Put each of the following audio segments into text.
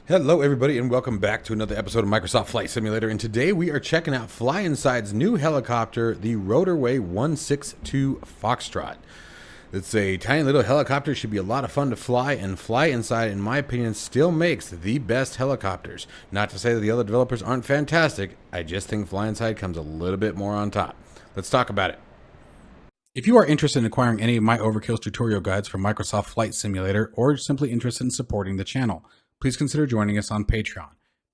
Hello everybody and welcome back to another episode of Microsoft Flight Simulator, and today we are checking out FlyInside'S new helicopter, the RW162 Foxtrot. It's a tiny little helicopter, should be a lot of fun to fly, and FlyInside, in my opinion, still makes the best helicopters. Not to say that the other developers aren't fantastic, I just think FlyInside comes a little bit more on top. Let's talk about it. If you are interested in acquiring any of my Overkills tutorial guides for Microsoft Flight Simulator, or simply interested in supporting the channel, please consider joining us on Patreon.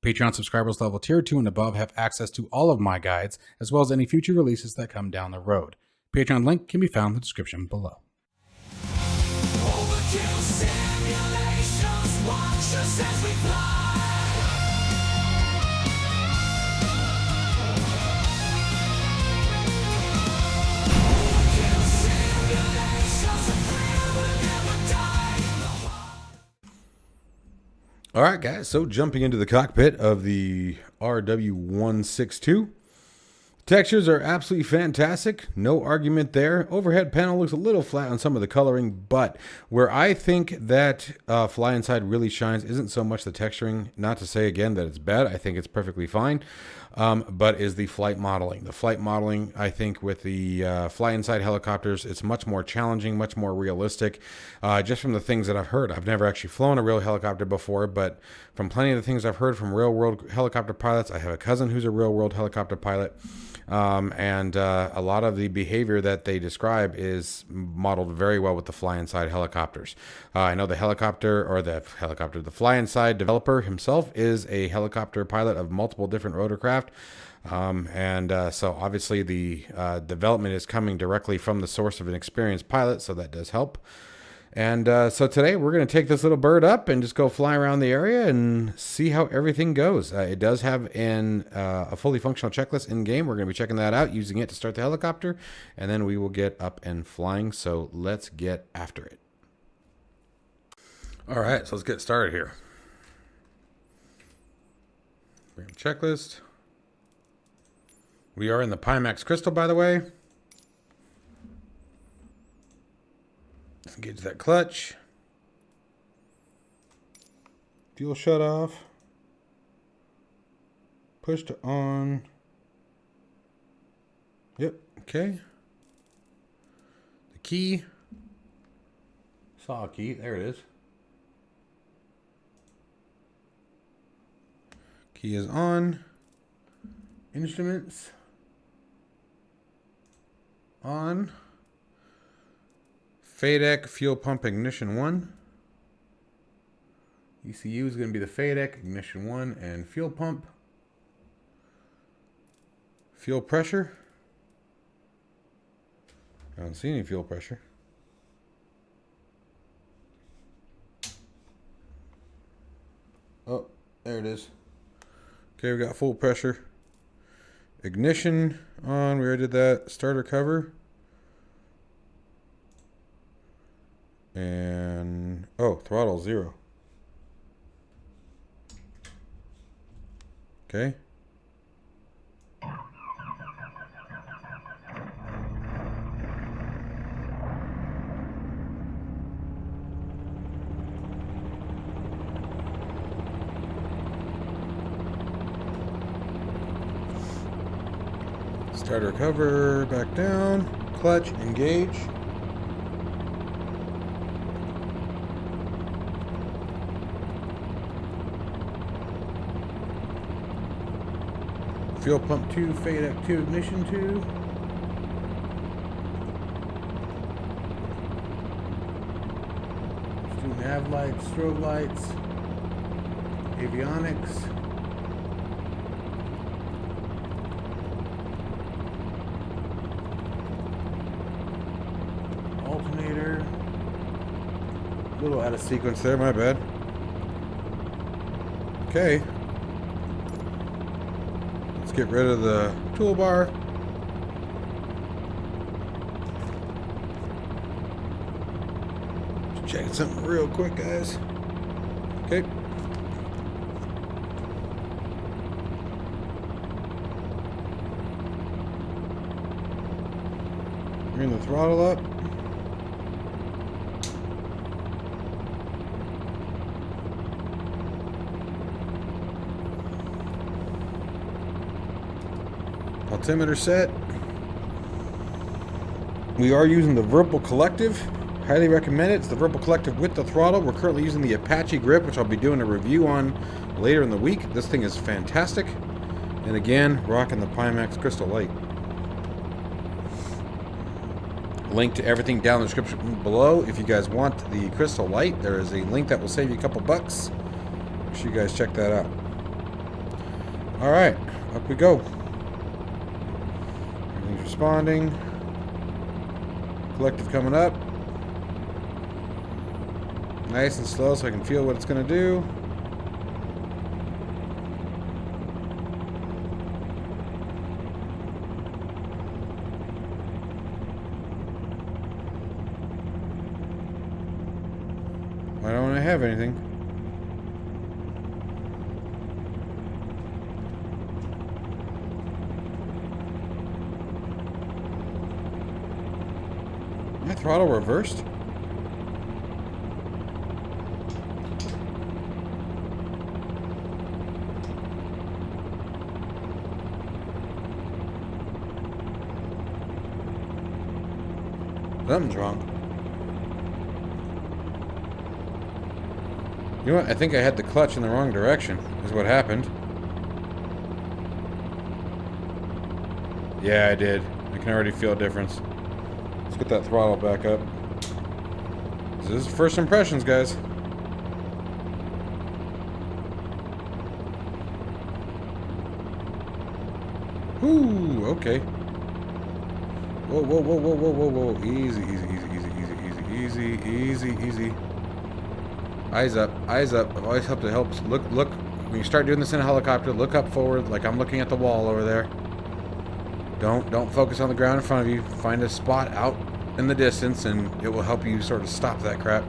Patreon subscribers level tier 2 and above have access to all of my guides, as well as any future releases that come down the road. Patreon link can be found in the description below. Overkill simulations, watch us as we fly. Overkill simulations, a thrill will never die. Alright guys, so jumping into the cockpit of the RW162. Textures are absolutely fantastic, no argument there. Overhead panel looks a little flat on some of the coloring, but where I think that FlyInside really shines isn't so much the texturing, not to say again that it's bad, I think it's perfectly fine, but is the flight modeling. The flight modeling, I think with the FlyInside helicopters, it's much more challenging, much more realistic, just from the things that I've heard. I've never actually flown a real helicopter before, but from plenty of the things I've heard from real-world helicopter pilots, I have a cousin who's a real-world helicopter pilot, and a lot of the behavior that they describe is modeled very well with the FlyInside helicopters. I know the FlyInside developer himself is a helicopter pilot of multiple different rotorcraft. So obviously the development is coming directly from the source of an experienced pilot, so that does help. And so today we're going to take this little bird up and just go fly around the area and see how everything goes. It does have a fully functional checklist in game. We're going to be checking that out, using it to start the helicopter, and then we will get up and flying. So let's get after it. All right, so let's get started here. Bring up checklist. We are in the Pimax crystal, by the way. Engage that clutch. Fuel shut off. Push to on. Yep, okay. The key. Saw a key, there it is. Key is on. Instruments. On. FADEC fuel pump ignition 1. ECU is going to be the FADEC ignition 1 and fuel pump. Fuel pressure. I don't see any fuel pressure. Oh, there it is. Okay, we got full pressure. Ignition on, we already did that. Starter cover. And, oh, throttle 0. Okay. Starter cover, back down. Clutch, engage. Fuel pump 2, FADEC 2, ignition 2. Let's do nav lights, strobe lights, avionics. Alternator. A little out of sequence there, my bad. Okay. Get rid of the toolbar. Just checking something real quick, guys. Okay. Bring the throttle up. Altimeter set. We are using the Virpil Collective. Highly recommend it. It's the Virpil Collective with the throttle. We're currently using the Apache grip, which I'll be doing a review on later in the week. This thing is fantastic. And again, rocking the Pimax Crystal Light. Link to everything down in the description below. If you guys want the Crystal Light, there is a link that will save you a couple bucks. Make sure you guys check that out. Alright, up we go. Everything's responding. Collective coming up. Nice and slow so I can feel what it's going to do. Why don't I have anything? My throttle reversed? Something's wrong. You know what? I think I had the clutch in the wrong direction, is what happened. Yeah, I did. I can already feel a difference. Let's get that throttle back up. This is first impressions, guys. Ooh, okay. Whoa, whoa, whoa, whoa, whoa, whoa, whoa. Easy, easy, easy, easy, easy, easy, easy, easy, easy. Eyes up, eyes up. I've always helped it helps. Look, when you start doing this in a helicopter, look up forward like I'm looking at the wall over there. Don't focus on the ground in front of you. Find a spot out in the distance and it will help you sort of stop that crap.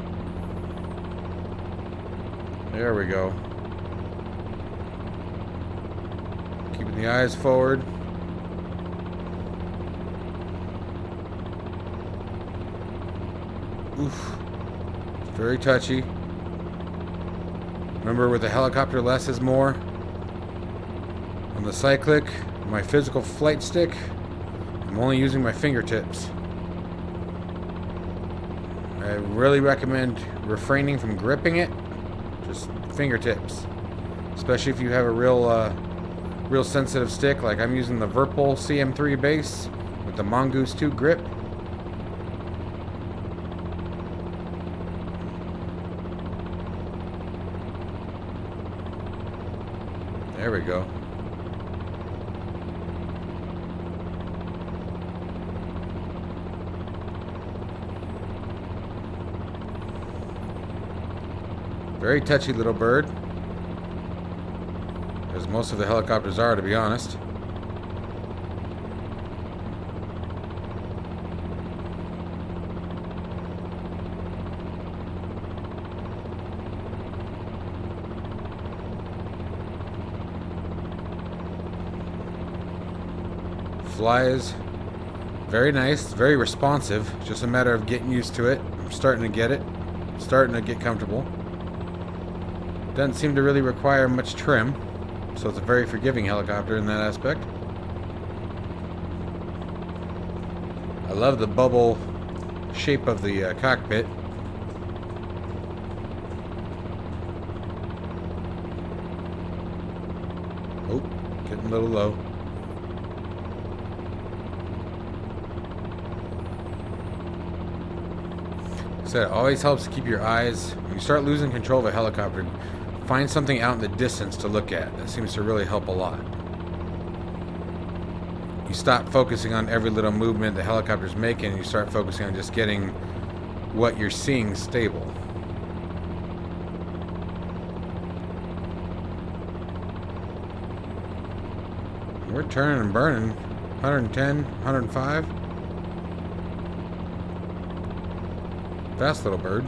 There we go. Keeping the eyes forward. Oof. It's very touchy. Remember, with the helicopter, less is more. On the cyclic, my physical flight stick, I'm only using my fingertips. I really recommend refraining from gripping it. Just fingertips. Especially if you have a real sensitive stick, like I'm using the Virpil CM3 base with the Mongoose 2 grip. There we go. Very touchy little bird. As most of the helicopters are, to be honest. Flies very nice, very responsive. Just a matter of getting used to it. I'm starting to get it. Starting to get comfortable. Doesn't seem to really require much trim, so it's a very forgiving helicopter in that aspect. I love the bubble shape of the cockpit. Oh, getting a little low. Like I said, it always helps to keep your eyes, when you start losing control of a helicopter, find something out in the distance to look at. That seems to really help a lot. You stop focusing on every little movement the helicopter's making and you start focusing on just getting what you're seeing stable. We're turning and burning. 110, 105. Fast little bird.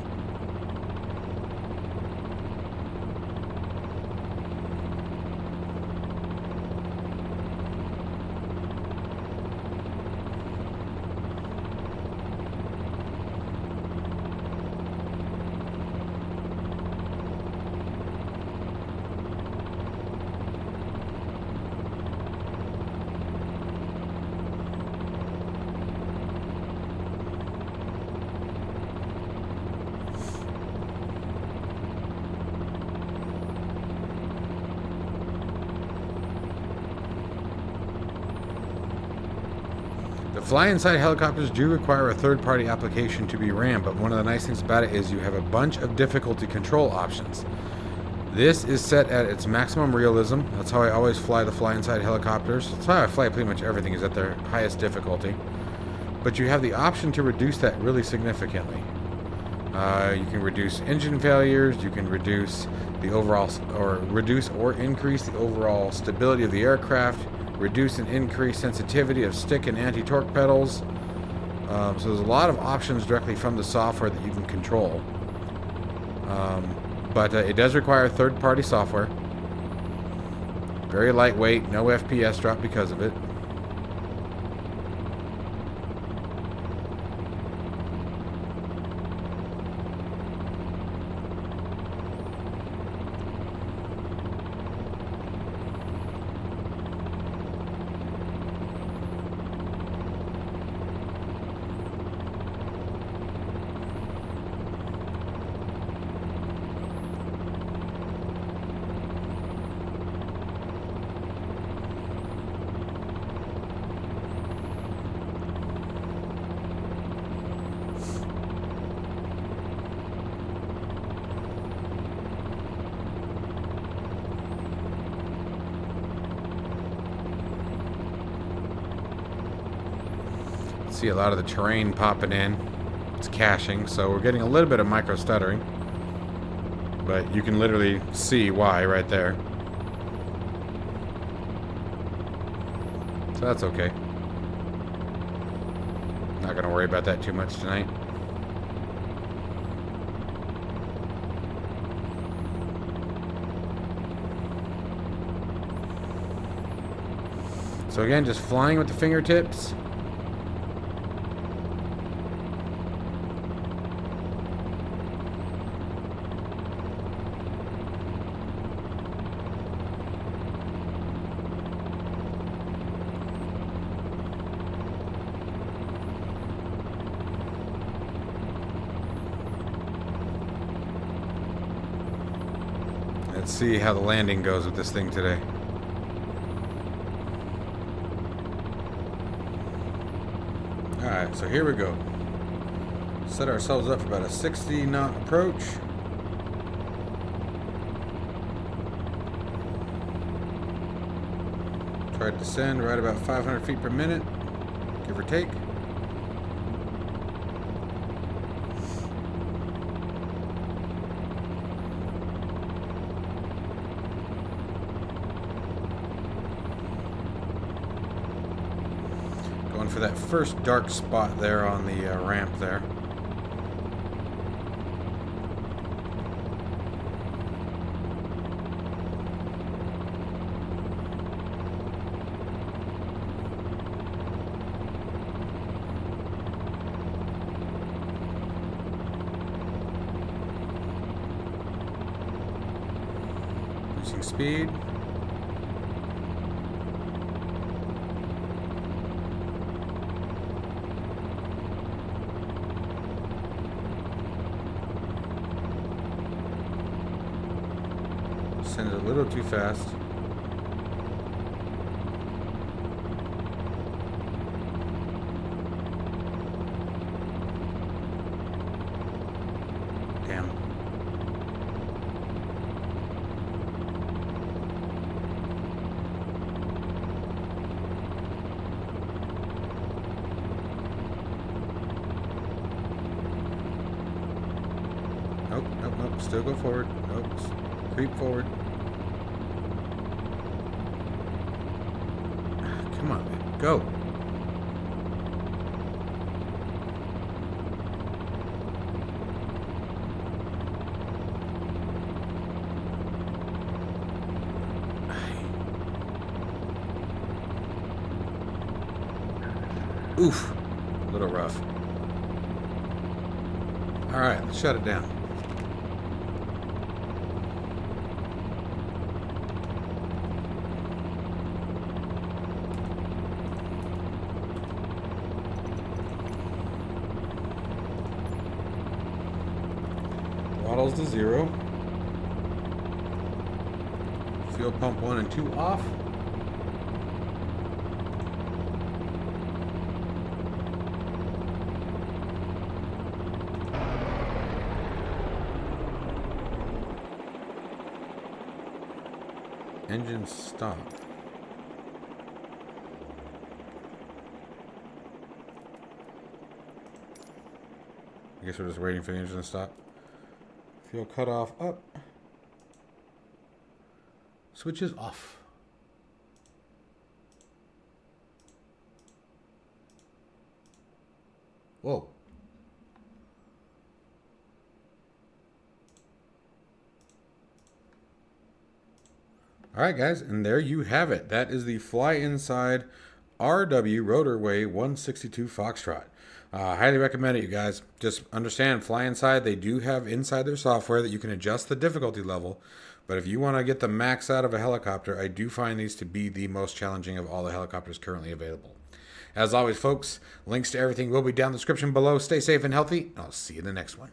Fly inside helicopters do require a third-party application to be ran, but one of the nice things about it is you have a bunch of difficulty control options. This is set at its maximum realism. That's how I always fly the Fly Inside helicopters. That's how I fly pretty much everything, is at their highest difficulty. But you have the option to reduce that really significantly. You can reduce engine failures, you can reduce the overall, or reduce or increase the overall stability of the aircraft, reduce and increase sensitivity of stick and anti-torque pedals. So there's a lot of options directly from the software that you can control. But it does require third-party software. Very lightweight, no FPS drop because of it. See a lot of the terrain popping in. It's caching, so we're getting a little bit of micro stuttering. But you can literally see why right there. So that's okay. Not gonna worry about that too much tonight. So again, just flying with the fingertips. Let's see how the landing goes with this thing today. Alright, so here we go. Set ourselves up for about a 60 knot approach. Try to descend right about 500 feet per minute, give or take. Going for that first dark spot there on the ramp there. Reducing speed. Send it a little too fast. Damn. Nope, nope, nope. Still go forward. Nope. Creep forward. Come on, man. Go. Oof. A little rough. All right, let's shut it down. Throttles to 0. Fuel pump 1 and 2 off. Engine stop. I guess we're just waiting for the engine to stop. Fuel cutoff up. Switches off. Whoa. All right, guys, and there you have it. That is the Fly Inside RW162 Foxtrot. Highly recommend it, you guys. Just understand, Fly Inside, they do have inside their software that you can adjust the difficulty level. But if you want to get the max out of a helicopter, I do find these to be the most challenging of all the helicopters currently available. As always, folks, links to everything will be down in the description below. Stay safe and healthy, and I'll see you in the next one.